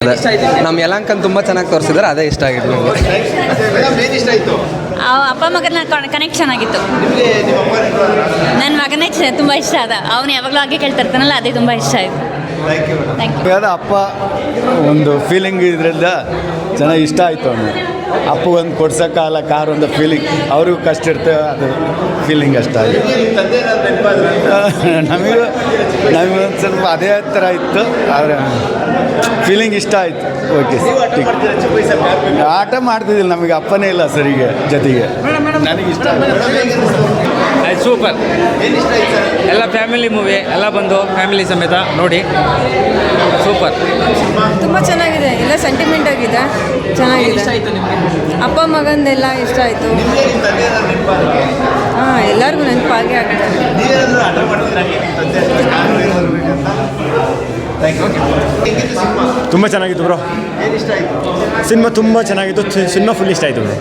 ನಮ್ಮ ಯಲಾಂಕನ್ ತುಂಬ ಚೆನ್ನಾಗಿ ತೋರಿಸಿದ್ದಾರೆ, ಅದೇ ಇಷ್ಟ ಆಗಿತ್ತು ನನಗೆ. ಅಪ್ಪ ಮಗನ ಕನೆಕ್ಷನ್ ಆಗಿತ್ತು. ನನ್ನ ಮಗನೇ ತುಂಬ ಇಷ್ಟ ಆದ. ಅವನು ಯಾವಾಗಲೂ ಹಾಗೆ ಕೇಳ್ತಿರ್ತಾನಲ್ಲ, ಅದೇ ತುಂಬ ಇಷ್ಟ ಆಯಿತು. ಅಪ್ಪ ಒಂದು ಫೀಲಿಂಗ್ ಇದರಿಂದ ಚೆನ್ನಾಗಿ ಇಷ್ಟ ಆಯಿತು. ಅವನು ಅಪ್ಪಗೊಂದು ಕೊಡ್ಸೋಕ್ಕಾಗಲ್ಲ ಕಾರ್ ಒಂದು ಫೀಲಿಂಗ್, ಅವ್ರಿಗೂ ಕಷ್ಟ ಇರ್ತದೆ, ಅದು ಫೀಲಿಂಗ್ ಅಷ್ಟ ಆಯಿತು. ನಮಗೊಂದು ಸ್ವಲ್ಪ ಅದೇ ಥರ ಇತ್ತು, ಆದರೆ ಫೀಲಿಂಗ್ ಇಷ್ಟ ಆಯಿತು. ಓಕೆ, ಆಟ ಮಾಡ್ತಿದ್ದಿಲ್ಲ, ನಮಗೆ ಅಪ್ಪನೇ ಇಲ್ಲ ಸರಿಗೆ ಜೊತೆಗೆ. ನನಗಿಷ್ಟ ಆಯ್ತು, ಸೂಪರ್. ಎಲ್ಲ ಫ್ಯಾಮಿಲಿ ಮೂವಿ, ಎಲ್ಲ ಬಂದು ಫ್ಯಾಮಿಲಿ ಸಮೇತ ನೋಡಿ, ಸೂಪರ್. ತುಂಬ ಚೆನ್ನಾಗಿದೆ, ಎಲ್ಲ ಸೆಂಟಿಮೆಂಟ್ ಆಗಿದೆ, ಚೆನ್ನಾಗಿದೆ. ಅಪ್ಪ ಮಗಂದೆಲ್ಲ ಇಷ್ಟ ಆಯಿತು. ಹಾಂ, ಎಲ್ಲರಿಗೂ ನೆನಪಾಗಿ ಆಗಿದೆ. ತುಂಬ ಚೆನ್ನಾಗಿತ್ತು ಬ್ರೋ. ಸಿನಿಮಾ ತುಂಬ ಚೆನ್ನಾಗಿತ್ತು. ಸಿನಿಮಾ ಫುಲ್ ಇಷ್ಟ ಆಯಿತು ಬ್ರೋ.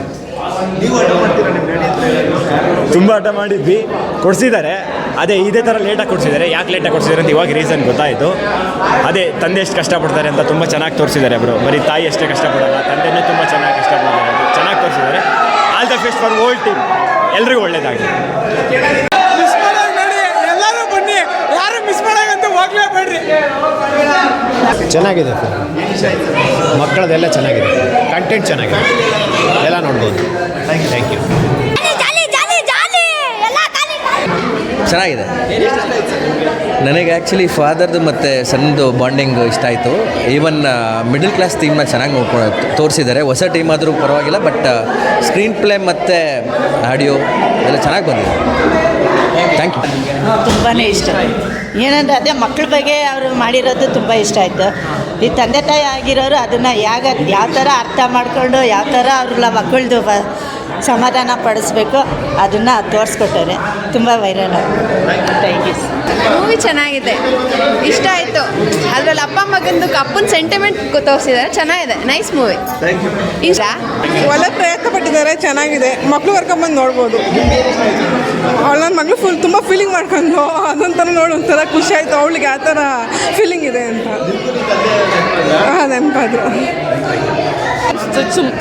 ತುಂಬ ಆಟ ಮಾಡಿದ್ವಿ, ಕೊಡಿಸಿದ್ದಾರೆ. ಅದೇ ಇದೇ ಥರ ಲೇಟಾಗಿ ಕೊಡಿಸಿದ್ದಾರೆ. ಯಾಕೆ ಲೇಟಾಗಿ ಕೊಡಿಸಿದ್ದಾರೆ ಅಂತ ಇವಾಗ ರೀಸನ್ ಗೊತ್ತಾಯಿತು. ಅದೇ ತಂದೆ ಎಷ್ಟು ಕಷ್ಟಪಡ್ತಾರೆ ಅಂತ ತುಂಬ ಚೆನ್ನಾಗಿ ತೋರಿಸಿದ್ದಾರೆ ಬ್ರೋ. ಬರೀ ತಾಯಿ ಅಷ್ಟೇ ಕಷ್ಟಪಡಲ್ಲ, ತಂದೆನೂ ತುಂಬ ಚೆನ್ನಾಗಿ ಕಷ್ಟಪಡ್ತಾರೆ, ಚೆನ್ನಾಗಿ ತೋರಿಸಿದ್ದಾರೆ. All the best for whole team. ಎಲ್ರಿಗೂ ಒಳ್ಳೇದಾಗಲಿ. ಎಲ್ಲರೂ ಬನ್ನಿ, ಯಾರು ಮಿಸ್ ಮಾಡೋಕ್ಕಂತ ಹೋಗ್ಲೇಬೇಡ್ರಿ. ಚೆನ್ನಾಗಿದೆ ಮಕ್ಕಳದೆಲ್ಲ ಚೆನ್ನಾಗಿದೆ, ಕಂಟೆಂಟ್ ಚೆನ್ನಾಗಿದೆ, ಎಲ್ಲ ನೋಡ್ಬೋದು. Thank you. ಚೆನ್ನಾಗಿದೆ. ನನಗೆ ಆ್ಯಕ್ಚುಲಿ ಫಾದರ್ದು ಮತ್ತು ಸಣ್ಣದು ಬಾಂಡಿಂಗ್ ಇಷ್ಟ ಆಯಿತು. ಈವನ್ ಮಿಡಲ್ ಕ್ಲಾಸ್ ಥೀಮ್ನ ಚೆನ್ನಾಗಿ ತೋರಿಸಿದ್ದಾರೆ. ಹೊಸ ಟೀಮ್ ಆದರೂ ಪರವಾಗಿಲ್ಲ, ಬಟ್ ಸ್ಕ್ರೀನ್ ಪ್ಲೇ ಮತ್ತು ಆಡಿಯೋ ಎಲ್ಲ ಚೆನ್ನಾಗಿ ಬಂದಿದೆ. Thank you. ತುಂಬಾ ಇಷ್ಟ. ಏನಂದರೆ ಅದೇ ಮಕ್ಕಳ ಬಗ್ಗೆ ಅವರು ಮಾಡಿರೋದು ತುಂಬ ಇಷ್ಟ ಆಯಿತು. ಈ ತಂದೆ ತಾಯಿ ಆಗಿರೋರು ಅದನ್ನು ಯಾವ ಥರ ಅರ್ಥ ಮಾಡಿಕೊಂಡು ಯಾವ ಥರ ಅವ್ರ ಮಕ್ಕಳದು ಸಮಾಧಾನ ಪಡಿಸ್ಬೇಕು ಅದನ್ನು ತೋರಿಸ್ಕೊಟ್ಟವ್ರೆ. ತುಂಬ ವೈರಲ್ ಆಗಿದೆ. ಮೂವಿ ಚೆನ್ನಾಗಿದೆ, ಇಷ್ಟ ಆಯಿತು. ಅದರಲ್ಲಿ ಅಪ್ಪ ಮಗಂದು ಅಪ್ಪನ ಸೆಂಟಿಮೆಂಟ್ ತೋರಿಸಿದ್ದಾರೆ, ಚೆನ್ನಾಗಿದೆ. Nice movie. ಇಷ್ಟ ಒಳ್ಳೆ ಪ್ರಯತ್ನ ಪಟ್ಟಿದ್ದಾರೆ, ಚೆನ್ನಾಗಿದೆ. ಮಕ್ಕಳು ಕರ್ಕೊಂಬಂದು ನೋಡ್ಬೋದು. ಅವಳು ನನ್ನ ಮಗಳು ತುಂಬ ಫೀಲಿಂಗ್ ಮಾಡ್ಕೊಂಡು ಅದೊಂಥರ ನೋಡಿ ಒಂಥರ ಖುಷಿ ಆಯಿತು. ಅವಳಿಗೆ ಆ ಥರ ಫೀಲಿಂಗ್ ಇದೆ ಅಂತ ನೆನಪಾದ್ರು.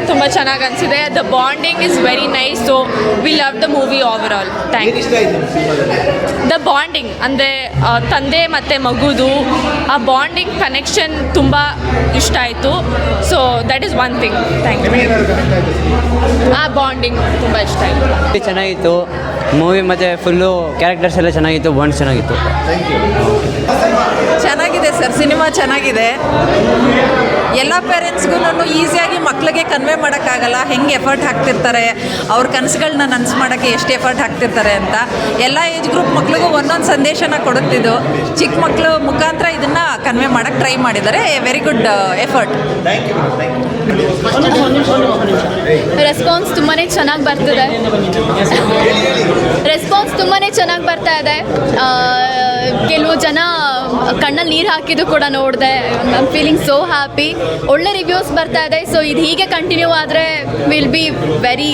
ತುಂಬ ಚೆನ್ನಾಗಿ ಅನಿಸಿದೆ. The bonding is very nice. So we love the movie overall. Thank you. The bonding ಅಂದರೆ ತಂದೆ ಮತ್ತು ಮಗುದು ಆ ಬಾಂಡಿಂಗ್ ಕನೆಕ್ಷನ್ ತುಂಬ ಇಷ್ಟ ಆಯಿತು. So that is one thing. Thank you. ಆ ಬಾಂಡಿಂಗ್ ತುಂಬ ಇಷ್ಟ ಆಯಿತು. ಚೆನ್ನಾಗಿತ್ತು ಮೂವಿ, ಮತ್ತು ಫುಲ್ಲು ಕ್ಯಾರೆಕ್ಟರ್ಸ್ ಎಲ್ಲ ಚೆನ್ನಾಗಿತ್ತು, ಬಾಂಡ್ಸ್ ಚೆನ್ನಾಗಿತ್ತು. ಚೆನ್ನಾಗಿದೆ ಸರ್, ಸಿನಿಮಾ ಚೆನ್ನಾಗಿದೆ. ಎಲ್ಲ ಪೇರೆಂಟ್ಸ್ಗೂ ಈಸಿಯಾಗಿ ಮಕ್ಕಳಿಗೆ ಕನ್ವೆ ಮಾಡೋಕ್ಕಾಗಲ್ಲ, ಹೆಂಗೆ ಎಫರ್ಟ್ ಹಾಕ್ತಿರ್ತಾರೆ, ಅವ್ರ ಕನಸುಗಳನ್ನ ನನಸು ಮಾಡೋಕ್ಕೆ ಎಷ್ಟು ಎಫರ್ಟ್ ಹಾಕ್ತಿರ್ತಾರೆ ಅಂತ. ಎಲ್ಲ ಏಜ್ ಗ್ರೂಪ್ ಮಕ್ಳಿಗೂ ಒಂದೊಂದು ಸಂದೇಶನ ಕೊಡುತ್ತಿದ್ದು ಚಿಕ್ಕ ಮಕ್ಕಳು ಮುಖಾಂತರ ಇದನ್ನು ಕನ್ವೆ ಮಾಡೋಕ್ಕೆ ಟ್ರೈ ಮಾಡಿದ್ದಾರೆ. Very good effort. ರೆಸ್ಪಾನ್ಸ್ ತುಂಬಾ ಚೆನ್ನಾಗಿ ಬರ್ತಿದೆ. ರೆಸ್ಪಾನ್ಸ್ ತುಂಬಾ ಚೆನ್ನಾಗಿ ಬರ್ತಾ ಇದೆ. ಕೆಲವು ಜನ ಕಣ್ಣಲ್ಲಿ ನೀರು ಹಾಕಿದ್ದು ಕೂಡ ನೋಡಿದೆ. I am feeling so happy. ಒಳ್ಳೆ ರಿವ್ಯೂಸ್ ಬರ್ತಾ ಇದೆ. ಸೊ ಇದು ಹೀಗೆ ಕಂಟಿನ್ಯೂ ಆದರೆ ವಿಲ್ ಬಿ ವೆರಿ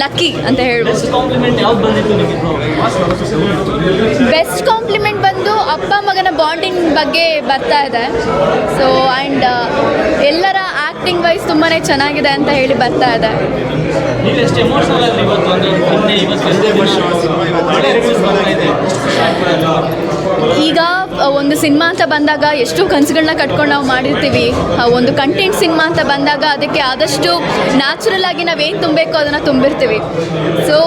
ಲಕ್ಕಿ ಅಂತ ಹೇಳ್ಬೋದು. ಬೆಸ್ಟ್ ಕಾಂಪ್ಲಿಮೆಂಟ್ ಬಂದು ಅಪ್ಪ ಮಗನ ಬಾಂಡಿಂಗ್ ಬಗ್ಗೆ ಬರ್ತಾ ಇದೆ. ಸೊ ಆ್ಯಂಡ್ ಎಲ್ಲರ ಆ್ಯಕ್ಟಿಂಗ್ ವೈಸ್ ತುಂಬಾ ಚೆನ್ನಾಗಿದೆ ಅಂತ ಹೇಳಿ ಬರ್ತಾ ಇದೆ. ಈಗ ಒಂದು ಸಿನಿಮಾ ಅಂತ ಬಂದಾಗ ಎಷ್ಟು ಕನಸುಗಳನ್ನ ಕಟ್ಕೊಂಡು ನಾವು ಮಾಡಿರ್ತೀವಿ. ಒಂದು ಕಂಟೆಂಟ್ ಸಿನಿಮಾ ಅಂತ ಬಂದಾಗ ಅದಕ್ಕೆ ಆದಷ್ಟು ನ್ಯಾಚುರಲ್ ಆಗಿ ನಾವೇನು ತುಂಬಬೇಕು ಅದನ್ನು ತುಂಬಿರ್ತೀವಿ. ಸೊ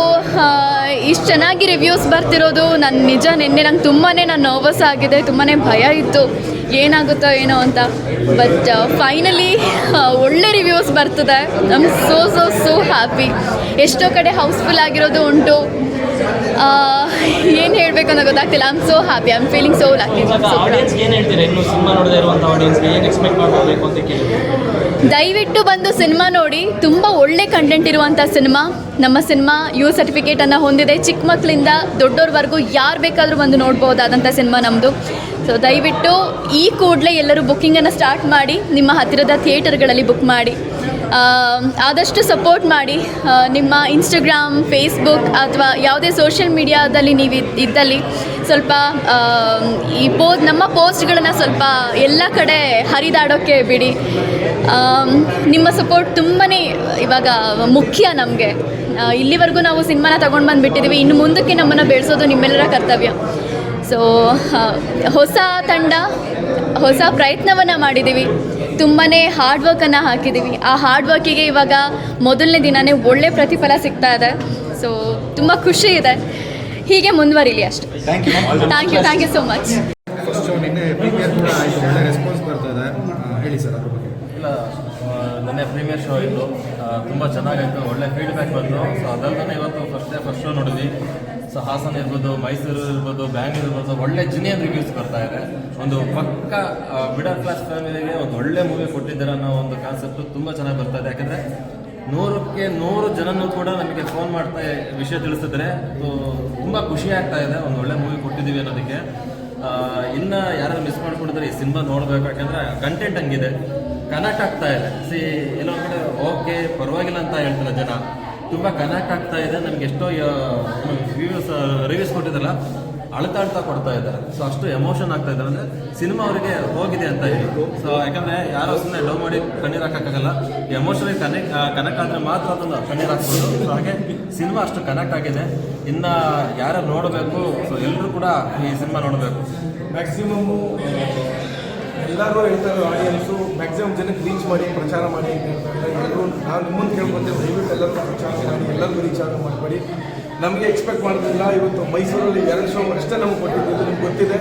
ಇಷ್ಟು ಚೆನ್ನಾಗಿ ರಿವ್ಯೂಸ್ ಬರ್ತಿರೋದು ನಿಜ ನಿನ್ನೆ ನಂಗೆ ತುಂಬಾ ನರ್ವಸ್ ಆಗಿದೆ, ತುಂಬಾ ಭಯ ಇತ್ತು ಏನಾಗುತ್ತೋ ಏನೋ ಅಂತ. ಬಟ್ ಫೈನಲಿ ಒಳ್ಳೆ ರಿವ್ಯೂಸ್ ಬರ್ತದೆ. I am so happy. ಎಷ್ಟೋ ಕಡೆ ಹೌಸ್ಫುಲ್ ಆಗಿರೋದು ಉಂಟು. ಏನು ಹೇಳಬೇಕಂತ ಗೊತ್ತಾಗ್ತಿಲ್ಲ. I am so happy. I am feeling so lucky. ದಯವಿಟ್ಟು ಬಂದು ಸಿನಿಮಾ ನೋಡಿ. ತುಂಬ ಒಳ್ಳೆ ಕಂಟೆಂಟ್ ಇರುವಂಥ ಸಿನಿಮಾ. ನಮ್ಮ ಸಿನಿಮಾ ಯು ಸರ್ಟಿಫಿಕೇಟನ್ನು ಹೊಂದಿದೆ. ಚಿಕ್ಕ ಮಕ್ಕಳಿಂದ ದೊಡ್ಡೋರ್ವರೆಗೂ ಯಾರು ಬೇಕಾದರೂ ಬಂದು ನೋಡ್ಬೋದಾದಂಥ ಸಿನಿಮಾ ನಮ್ಮದು. ಸೊ ದಯವಿಟ್ಟು ಈ ಕೂಡಲೇ ಎಲ್ಲರೂ ಬುಕ್ಕಿಂಗನ್ನು ಸ್ಟಾರ್ಟ್ ಮಾಡಿ, ನಿಮ್ಮ ಹತ್ತಿರದ ಥಿಯೇಟರ್ಗಳಲ್ಲಿ ಬುಕ್ ಮಾಡಿ. ಆದಷ್ಟು ಸಪೋರ್ಟ್ ಮಾಡಿ. ನಿಮ್ಮ ಇನ್ಸ್ಟಾಗ್ರಾಮ್, ಫೇಸ್ಬುಕ್ ಅಥವಾ ಯಾವುದೇ ಸೋಷಿಯಲ್ ಮೀಡಿಯಾದಲ್ಲಿ ನೀವು ಇದ್ದಲ್ಲಿ ಸ್ವಲ್ಪ ನಮ್ಮ ಪೋಸ್ಟ್ಗಳನ್ನು ಸ್ವಲ್ಪ ಎಲ್ಲ ಕಡೆ ಹರಿದಾಡೋಕ್ಕೆ ಬಿಡಿ. ನಿಮ್ಮ ಸಪೋರ್ಟ್ ತುಂಬಾ ಇವಾಗ ಮುಖ್ಯ ನಮಗೆ. ಇಲ್ಲಿವರೆಗೂ ನಾವು ಸಿನಿಮಾನ ತೊಗೊಂಡು ಬಂದುಬಿಟ್ಟಿದ್ದೀವಿ, ಇನ್ನು ಮುಂದಕ್ಕೆ ನಮ್ಮನ್ನು ಬೆಳೆಸೋದು ನಿಮ್ಮೆಲ್ಲರ ಕರ್ತವ್ಯ. ಸೊ ಹೊಸ ತಂಡ, ಹೊಸ ಪ್ರಯತ್ನವನ್ನು ಮಾಡಿದ್ದೀವಿ, ತುಂಬಾ ಹಾರ್ಡ್ ವರ್ಕನ್ನು ಹಾಕಿದ್ದೀವಿ. ಆ ಹಾರ್ಡ್ ವರ್ಕಿಗೆ ಇವಾಗ ಮೊದಲನೇ ದಿನವೇ ಒಳ್ಳೆ ಪ್ರತಿಫಲ ಸಿಗ್ತಾ ಇದೆ. ಸೊ ತುಂಬ ಖುಷಿ ಇದೆ, ಹೀಗೆ ಮುಂದುವರಿಲಿ ಅಷ್ಟೆ. Thank you so much. First show ನಿನ್ನೆ ಪ್ರೀಮಿಯರ್ ಕೂಡ ಆಯಿತು, ಒಳ್ಳೆ ರೆಸ್ಪಾನ್ಸ್ ಬರ್ತಾ ಇದೆ, ಹೇಳಿ ಸರ್ ಅದ್ರ ಬಗ್ಗೆ. ಇಲ್ಲ, ನೆನ್ನೆ ಪ್ರೀಮಿಯರ್ ಶೋ ಇತ್ತು, ತುಂಬ ಚೆನ್ನಾಗಾಯಿತು, ಒಳ್ಳೆ ಫೀಡ್ಬ್ಯಾಕ್ ಬಂತು. ಸೊ ಅದಲ್ಲದೆ ಇವತ್ತು ಫಸ್ಟ್ ಶೋ ನೋಡಿದ್ವಿ. ಸೊ ಹಾಸನ ಇರ್ಬೋದು, ಮೈಸೂರು ಇರ್ಬೋದು, ಬ್ಯಾಂಗ್ಳೂರು ಇರ್ಬೋದು, ಒಳ್ಳೆ ಜಿನಿಯನ್ ರಿವ್ಯೂಸ್ ಬರ್ತಾ ಇದೆ. ಒಂದು ಪಕ್ಕ ಮಿಡಲ್ ಕ್ಲಾಸ್ ಫ್ಯಾಮಿಲಿಗೆ ಒಂದು ಒಳ್ಳೆ ಮೂವಿ ಕೊಟ್ಟಿದ್ದಾರೆ ಅನ್ನೋ ಒಂದು ಕಾನ್ಸೆಪ್ಟು ತುಂಬ ಚೆನ್ನಾಗಿ ಬರ್ತಾ ಇದೆ. ಯಾಕಂದರೆ 100ಕ್ಕೆ 100 ಜನನೂ ಕೂಡ ನಮಗೆ ಫೋನ್ ಮಾಡ್ತಾ ವಿಷಯ ತಿಳಿಸಿದ್ರೆ ತುಂಬ ಖುಷಿ ಆಗ್ತಾ ಇದೆ. ಒಂದು ಒಳ್ಳೆ ಮೂವಿ ಕೊಟ್ಟಿದ್ದೀವಿ ಅನ್ನೋದಕ್ಕೆ. ಇನ್ನು ಯಾರು ಮಿಸ್ ಮಾಡ್ಕೊಂಡಿದ್ರೆ ಈ ಸಿನಿಮಾ ನೋಡಬೇಕು, ಯಾಕಂದರೆ ಕಂಟೆಂಟ್ ಹಂಗಿದೆ, ಕನೆಕ್ಟ್ ಆಗ್ತಾ ಇದೆ. ಎಲ್ಲೋ ಕಡೆ ಓಕೆ ಪರವಾಗಿಲ್ಲ ಅಂತ ಹೇಳ್ತಾರೆ ಜನ, ತುಂಬ ಕನೆಕ್ಟ್ ಆಗ್ತಾ ಇದೆ. ನಮ್ಗೆ ಎಷ್ಟೋ ರಿವ್ಯೂಸ್ ಕೊಟ್ಟಿದ್ದಲ್ಲ, ಅಳ್ತಾ ಕೊಡ್ತಾ ಇದ್ದಾರೆ. ಸೊ ಅಷ್ಟು ಎಮೋಷನ್ ಆಗ್ತಾ ಇದ್ದಾರೆ, ಅಂದರೆ ಸಿನಿಮಾ ಅವರಿಗೆ ಹೋಗಿದೆ ಅಂತ ಹೇಳಿ. ಸೊ ಯಾಕಂದರೆ ಯಾರೋ ಸುಮ್ಮನೆ ಲವ್ ಮಾಡಿ ಕಣ್ಣೀರು ಹಾಕೋಕ್ಕಾಗಲ್ಲ, ಎಮೋಷನಲಿ ಕನೆಕ್ಟ್ ಆದರೆ ಮಾತ್ರ ಅದನ್ನು ಕಣ್ಣೀರು ಹಾಕ್ಬೋದು. ಸೊ ಹಾಗೆ ಸಿನಿಮಾ ಅಷ್ಟು ಕನೆಕ್ಟ್ ಆಗಿದೆ. ಇನ್ನು ಯಾರು ನೋಡಬೇಕು, ಸೊ ಎಲ್ಲರೂ ಕೂಡ ಈ ಸಿನಿಮಾ ನೋಡಬೇಕು. ಮ್ಯಾಕ್ಸಿಮಮ್ಮು ಎಲ್ಲರೂ ಹೇಳ್ತಾರೆ, ಆಡಿಯನ್ಸು ಮ್ಯಾಕ್ಸಿಮಮ್ ಜನಕ್ಕೆ ರೀಚ್ ಮಾಡಿ ಪ್ರಚಾರ ಮಾಡಿ ಅಂತ ಹೇಳ್ತಾರೆ. ಎಲ್ಲರೂ ನಾವು ನಿಮ್ಮನ್ನು ಕೇಳ್ಕೊತೇವೆ, ದಯವಿಟ್ಟು ಎಲ್ಲರೂ ಪ್ರಚಾರ ಮಾಡಿ, ಎಲ್ಲರಿಗೂ ರೀಚ್ ಆಗೋ ಮಾಡಬೇಡಿ. ನಮಗೆ ಎಕ್ಸ್ಪೆಕ್ಟ್ ಮಾಡೋದಿಲ್ಲ. ಇವತ್ತು ಮೈಸೂರಲ್ಲಿ 2 ಶೋ ಅಷ್ಟೇ ನಮಗೆ ಕೊಟ್ಟಿದ್ದು, ನಿಮ್ಗೆ ಗೊತ್ತಿದೆ.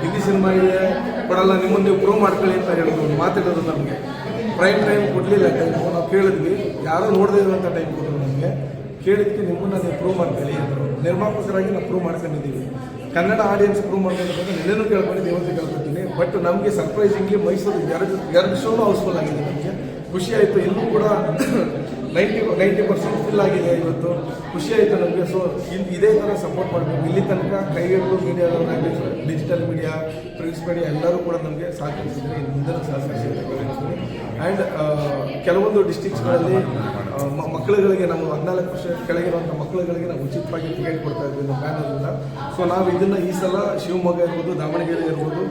ಹಿಂದಿ ಸಿನಿಮಾ ಇದೆ, ಕೊಡಲ್ಲ, ನಿಮ್ಮನ್ನು ನೀವು ಪ್ರೂವ್ ಮಾಡ್ಕೊಳ್ಳಿ ಅಂತ ಹೇಳಿದ್ರು, ಮಾತಾಡೋದು. ನಮಗೆ ಪ್ರೈಮ್ ಟೈಮ್ ಕೊಡಲಿಲ್ಲ, ಟೈಮು ನಾವು ಕೇಳಿದ್ವಿ, ಯಾರೂ ನೋಡದೇ ಇರುವಂಥ ಟೈಮ್ ಕೊಟ್ಟರು ನಮಗೆ. ಕೇಳಿದ್ದಕ್ಕೆ ನಿಮ್ಮನ್ನು ನೀವು ಪ್ರೂವ್ ಮಾಡ್ಕೊಳ್ಳಿ ಅಂದರು. ನಿರ್ಮಾಪಕರಾಗಿ ನಾವು ಪ್ರೂವ್ ಮಾಡ್ಕೊಂಡಿದ್ದೀವಿ. ಕನ್ನಡ ಆಡಿಯನ್ಸ್ ಪ್ರೂವ್ ಮಾಡ್ಕೊಂಡು ನೆನ್ನೆನೂ ಕೇಳ್ಕೊಂಡಿದ್ದು, ಇವತ್ತು ಕೇಳ್ಕೊತೀನಿ. ಬಟ್ ನಮಗೆ ಸರ್ಪ್ರೈಸಿಂಗ್ಲಿ ಮೈಸೂರು 2 ಶೋನು ಹೌಸ್ಫುಲ್ ಆಗಿದೆ. ನಮಗೆ ಖುಷಿ ಆಯಿತು. ಎಲ್ಲೂ ಕೂಡ 90% ಫಿಲ್ ಆಗಿದೆ. ಇವತ್ತು ಖುಷಿ ಆಯಿತು ನಮಗೆ. ಸೊ ಇದೇ ಥರ ಸಪೋರ್ಟ್ ಮಾಡಬೇಕು. ಇಲ್ಲಿ ತನಕ ಕೈಗೆಟು ಮೀಡಿಯಾದವರಾಗಲಿ, ಡಿಜಿಟಲ್ ಮೀಡಿಯಾ, ಪ್ರಿಂಟ್ಸ್ ಮೀಡಿಯಾ ಎಲ್ಲರೂ ಕೂಡ ನಮಗೆ ಸಹಕರಿಸಿದ್ದಾರೆ, ಇನ್ನು ಮುಂದೆ ಸಹಕರಿಸಿದ್ದಾರೆ. ಆ್ಯಂಡ್ ಕೆಲವೊಂದು ಡಿಸ್ಟಿಕ್ಸ್ಗಳಲ್ಲಿ ಮಕ್ಕಳುಗಳಿಗೆ, ನಮ್ಮ 14 ವರ್ಷ ಕೆಳಗಿರುವಂಥ ಮಕ್ಕಳುಗಳಿಗೆ ನಾವು ಉಚಿತವಾಗಿ ಟಿಕೆಟ್ ಕೊಡ್ತಾ ಇದ್ವಿ ನಮ್ಮ ಬ್ಯಾನರಿಂದ. ಸೊ ನಾವು ಇದನ್ನು ಈ ಸಲ ಶಿವಮೊಗ್ಗ ಇರ್ಬೋದು, ದಾವಣಗೆರೆ ಇರ್ಬೋದು,